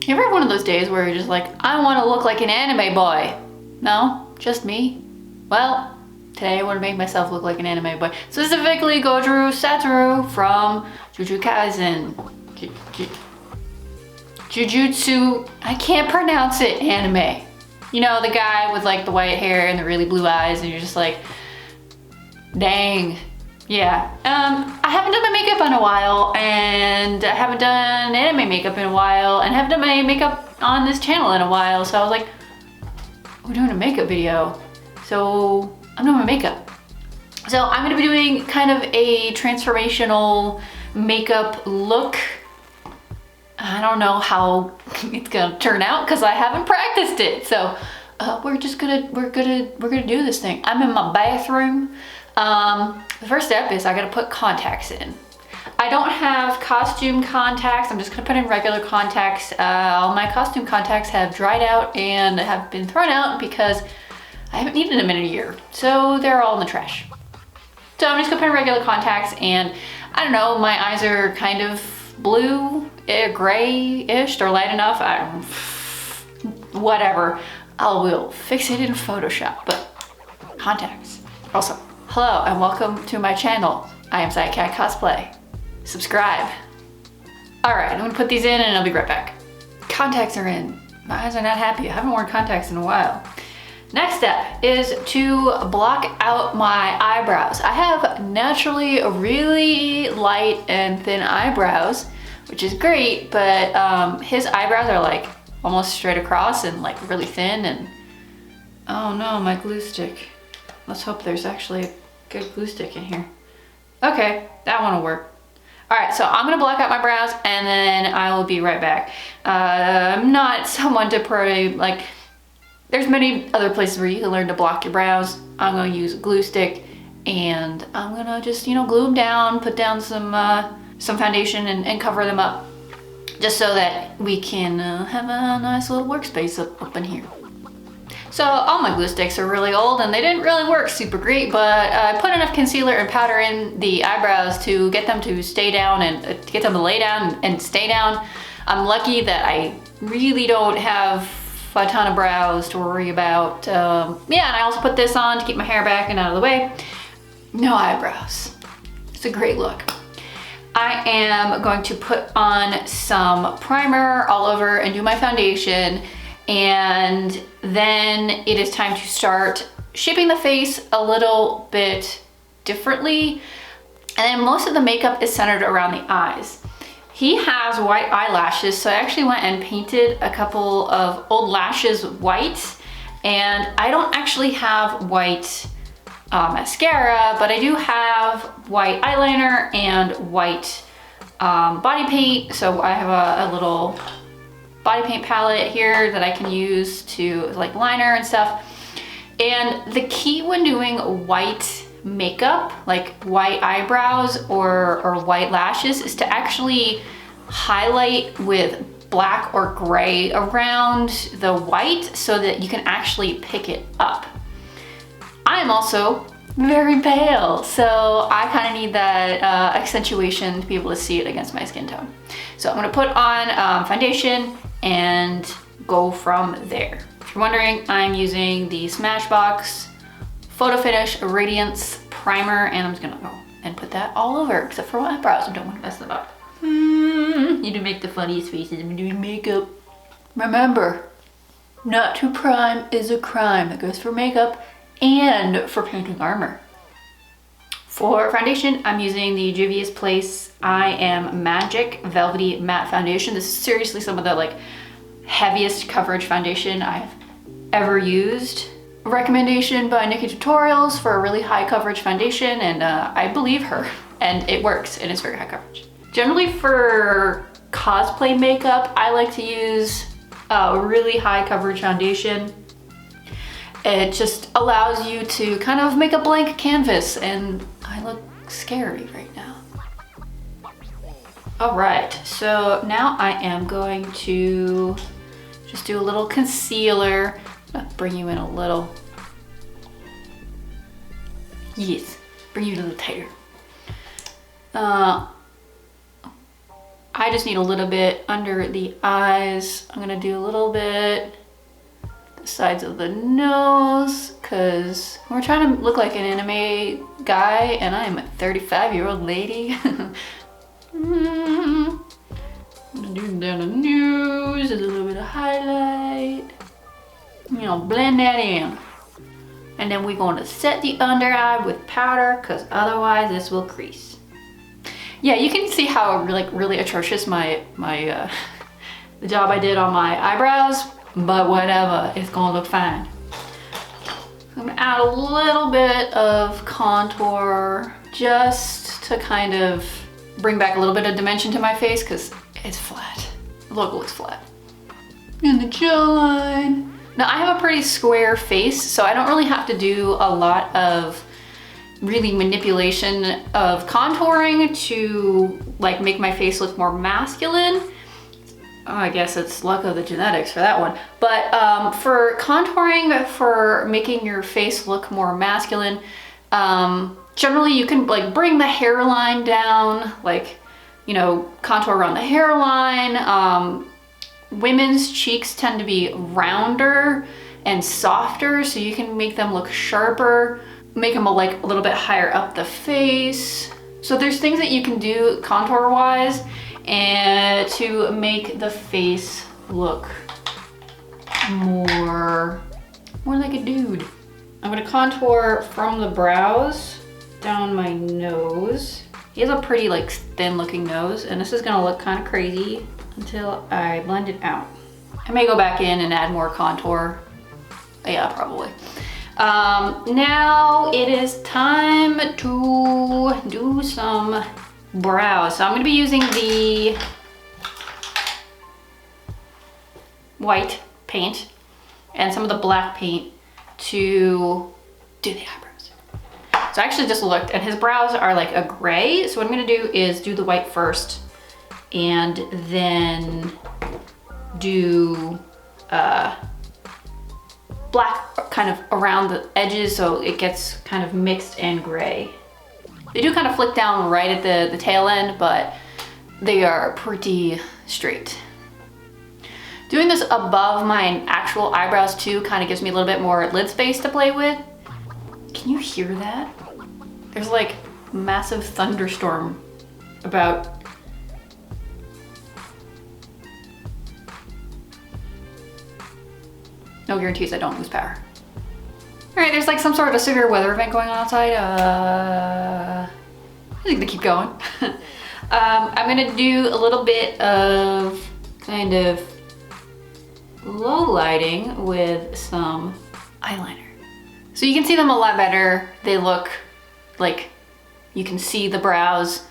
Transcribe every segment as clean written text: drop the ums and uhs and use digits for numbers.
You ever have one of those days where you're just like, I want to look like an anime boy? No? Just me? Well, today I want to make myself look like an anime boy. Specifically Gojo Satoru from Jujutsu Kaisen. Jujutsu, I can't pronounce it, anime. You know, the guy with like the white hair and the really blue eyes, and you're just like, dang. Yeah, I haven't done my makeup in a while, and I haven't done anime makeup in a while, and I haven't done my makeup on this channel in a while, so I was like, we're doing a makeup video, so I'm doing my makeup. So I'm gonna be doing kind of a transformational makeup look. I don't know how it's gonna turn out because I haven't practiced it, so we're gonna do this thing. I'm in my bathroom. The first step is I gotta put contacts in. I don't have costume contacts. I'm just gonna put in regular contacts. All my costume contacts have dried out and have been thrown out because I haven't needed them in a year. So they're all in the trash. So I'm just gonna put in regular contacts, and I don't know, my eyes are kind of blue, gray-ish, they're light enough. Whatever. I will fix it in Photoshop, but contacts. Also, hello and welcome to my channel. I am sayakatcosplay. Subscribe. All right, I'm gonna put these in and I'll be right back. Contacts are in. My eyes are not happy. I haven't worn contacts in a while. Next step is to block out my eyebrows. I have naturally really light and thin eyebrows, which is great, but his eyebrows are like almost straight across and like really thin, and oh no, my glue stick. Let's hope there's actually a good glue stick in here. Okay, that one will work. All right, so I'm gonna block out my brows and then I will be right back. I'm not someone to pray, like, there's many other places where you can learn to block your brows. I'm gonna use a glue stick and I'm gonna just, you know, glue them down, put down some foundation and cover them up just so that we can have a nice little workspace up in here. So all my glue sticks are really old and they didn't really work super great, but I put enough concealer and powder in the eyebrows to get them to stay down and to get them to lay down and stay down. I'm lucky that I really don't have a ton of brows to worry about. Yeah, and I also put this on to keep my hair back and out of the way. No eyebrows. It's a great look. I am going to put on some primer all over and do my foundation, and then it is time to start shaping the face a little bit differently. And then most of the makeup is centered around the eyes. He has white eyelashes, so I actually went and painted a couple of old lashes white, and I don't actually have white mascara, but I do have white eyeliner and white body paint. So I have a little body paint palette here that I can use to like liner and stuff. And the key when doing white makeup, like white eyebrows or white lashes, is to actually highlight with black or gray around the white so that you can actually pick it up. I am also very pale, so I kind of need that accentuation to be able to see it against my skin tone. So I'm gonna put on foundation and go from there. If you're wondering, I'm using the Smashbox Photo Finish Radiance Primer, and I'm just gonna go and put that all over, except for my eyebrows. I don't want to mess them up. You do make the funniest faces when doing makeup. Remember, not to prime is a crime. That goes for makeup and for painting armor. For foundation, I'm using the Juvia's Place I Am Magic Velvety Matte Foundation. This is seriously some of the like heaviest coverage foundation I've ever used. A recommendation by Nikki Tutorials for a really high coverage foundation, and I believe her, and it works, and it's very high coverage. Generally for cosplay makeup, I like to use a really high coverage foundation. It just allows you to kind of make a blank canvas, and I look scary right now. All right, so now I am going to just do a little concealer. I'm gonna bring you in a little. Yes, bring you a little tighter. I just need a little bit under the eyes. I'm gonna do a little bit the sides of the nose, because we're trying to look like an anime guy and I am a 35-year-old lady. I'm gonna do down the nose, a little bit of highlight. You know, blend that in. And then we're going to set the under eye with powder, because otherwise this will crease. Yeah, you can see how really atrocious the job I did on my eyebrows, but whatever, it's gonna look fine. I'm gonna add a little bit of contour just to kind of bring back a little bit of dimension to my face, because it's flat. Look, it looks flat. And the jawline. Now I have a pretty square face, so I don't really have to do a lot of really manipulation of contouring to like make my face look more masculine. Oh, I guess it's luck of the genetics for that one. But for contouring, for making your face look more masculine, generally you can like bring the hairline down, like, you know, contour around the hairline. Women's cheeks tend to be rounder and softer, so you can make them look sharper, make them like a little bit higher up the face. So there's things that you can do contour wise and to make the face look more like a dude. I'm gonna contour from the brows down my nose. He has a pretty like thin looking nose, and this is gonna look kind of crazy until I blend it out. I may go back in and add more contour. Yeah, probably. Now it is time to do some brows. So I'm gonna be using the white paint and some of the black paint to do the eyebrows. So I actually just looked and his brows are like a gray. So what I'm gonna do is do the white first and then do black kind of around the edges so it gets kind of mixed and gray. They do kind of flick down right at the tail end, but they are pretty straight. Doing this above my actual eyebrows too kind of gives me a little bit more lid space to play with. Can you hear that? There's like a massive thunderstorm about. No guarantees I don't lose power. All right, there's like some sort of a severe weather event going on outside. I think they keep going. I'm gonna do a little bit of kind of low lighting with some eyeliner. So you can see them a lot better. They look like you can see the brows.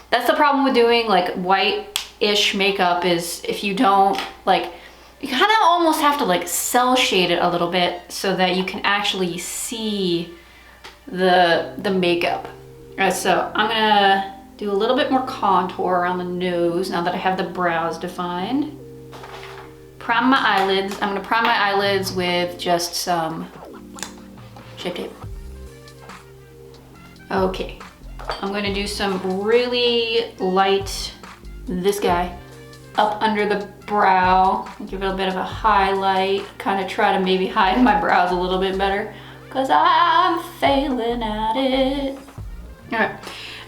That's the problem with doing like white-ish makeup, is if you don't like, you kind of almost have to like cell shade it a little bit so that you can actually see the makeup. All right, so I'm gonna do a little bit more contour around the nose now that I have the brows defined. Prime my eyelids. I'm gonna prime my eyelids with just some Shape Tape. Okay, I'm gonna do some really light, this guy, up under the brow. Give it a bit of a highlight, kind of try to maybe hide my brows a little bit better because I'm failing at it. All right,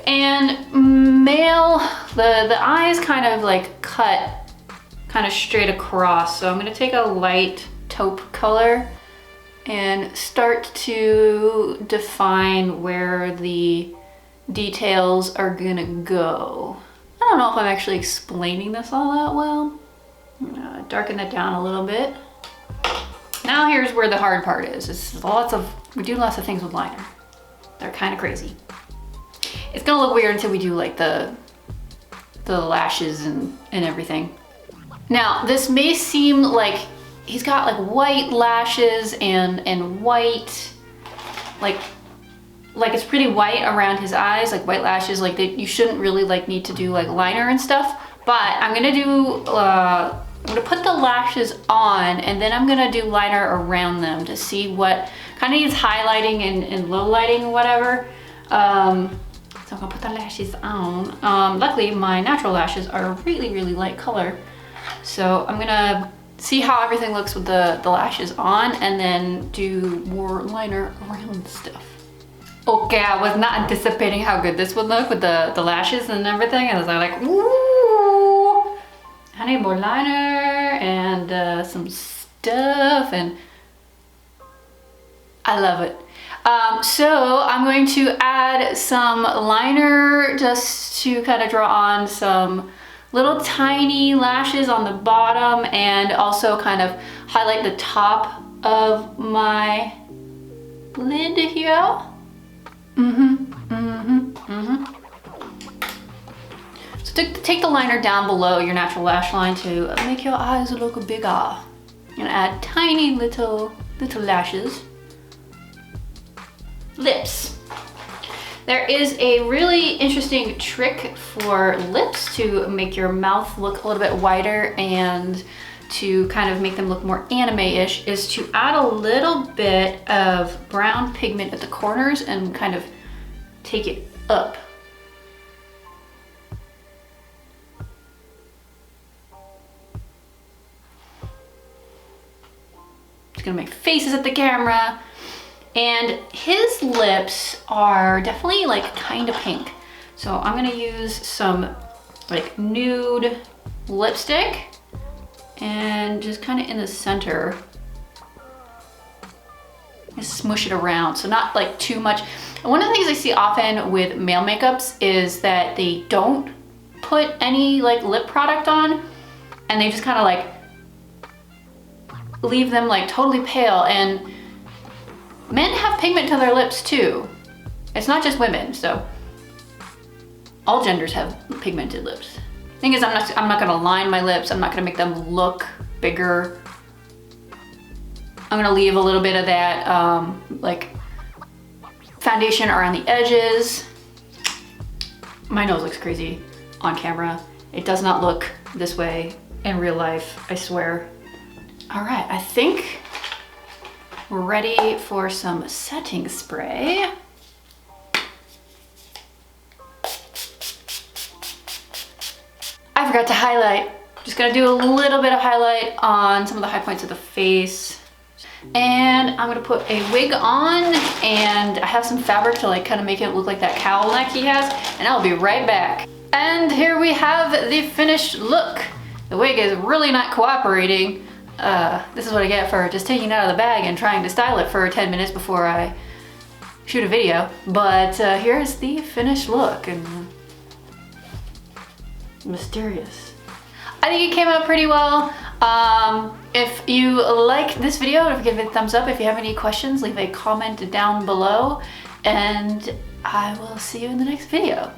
and male, the eyes kind of like cut kind of straight across. So I'm gonna take a light taupe color and start to define where the details are gonna go. I don't know if I'm actually explaining this all that well. I'm gonna darken that down a little bit. Now here's where the hard part is. We do lots of things with liner. They're kind of crazy. It's gonna look weird until we do like the lashes and everything. Now this may seem like he's got like white lashes and white, like it's pretty white around his eyes, like white lashes, like you shouldn't really like need to do like liner and stuff, but I'm gonna put the lashes on and then I'm gonna do liner around them to see what kind of needs highlighting and low lighting or whatever. So So I'm gonna put the lashes on. Luckily my natural lashes are a really, really light color. So I'm gonna see how everything looks with the lashes on and then do more liner around stuff. Okay, I was not anticipating how good this would look with the lashes and everything. I was like, ooh, I need more liner and some stuff, and I love it. So I'm going to add some liner just to kind of draw on some little tiny lashes on the bottom and also kind of highlight the top of my lid here. So take the liner down below your natural lash line to make your eyes look bigger. And add tiny little lashes. Lips. There is a really interesting trick for lips to make your mouth look a little bit wider and to kind of make them look more anime-ish, is to add a little bit of brown pigment at the corners and kind of take it up. Just gonna make faces at the camera. And his lips are definitely like kind of pink. So I'm gonna use some like nude lipstick and just kind of in the center, just smush it around. So not like too much. And one of the things I see often with male makeups is that they don't put any like lip product on and they just kind of like leave them like totally pale. And men have pigment to their lips too. It's not just women, so all genders have pigmented lips. Thing is, I'm not gonna line my lips. I'm not gonna make them look bigger. I'm gonna leave a little bit of that like foundation around the edges. My nose looks crazy on camera. It does not look this way in real life, I swear. All right, I think we're ready for some setting spray. I forgot to highlight. Just gonna do a little bit of highlight on some of the high points of the face. And I'm gonna put a wig on, and I have some fabric to like kind of make it look like that cowl neck he has, and I'll be right back. And here we have the finished look. The wig is really not cooperating. This is what I get for just taking it out of the bag and trying to style it for 10 minutes before I shoot a video. But here's the finished look, and mysterious. I think it came out pretty well. If you like this video, give it a thumbs up. If you have any questions, leave a comment down below, and I will see you in the next video.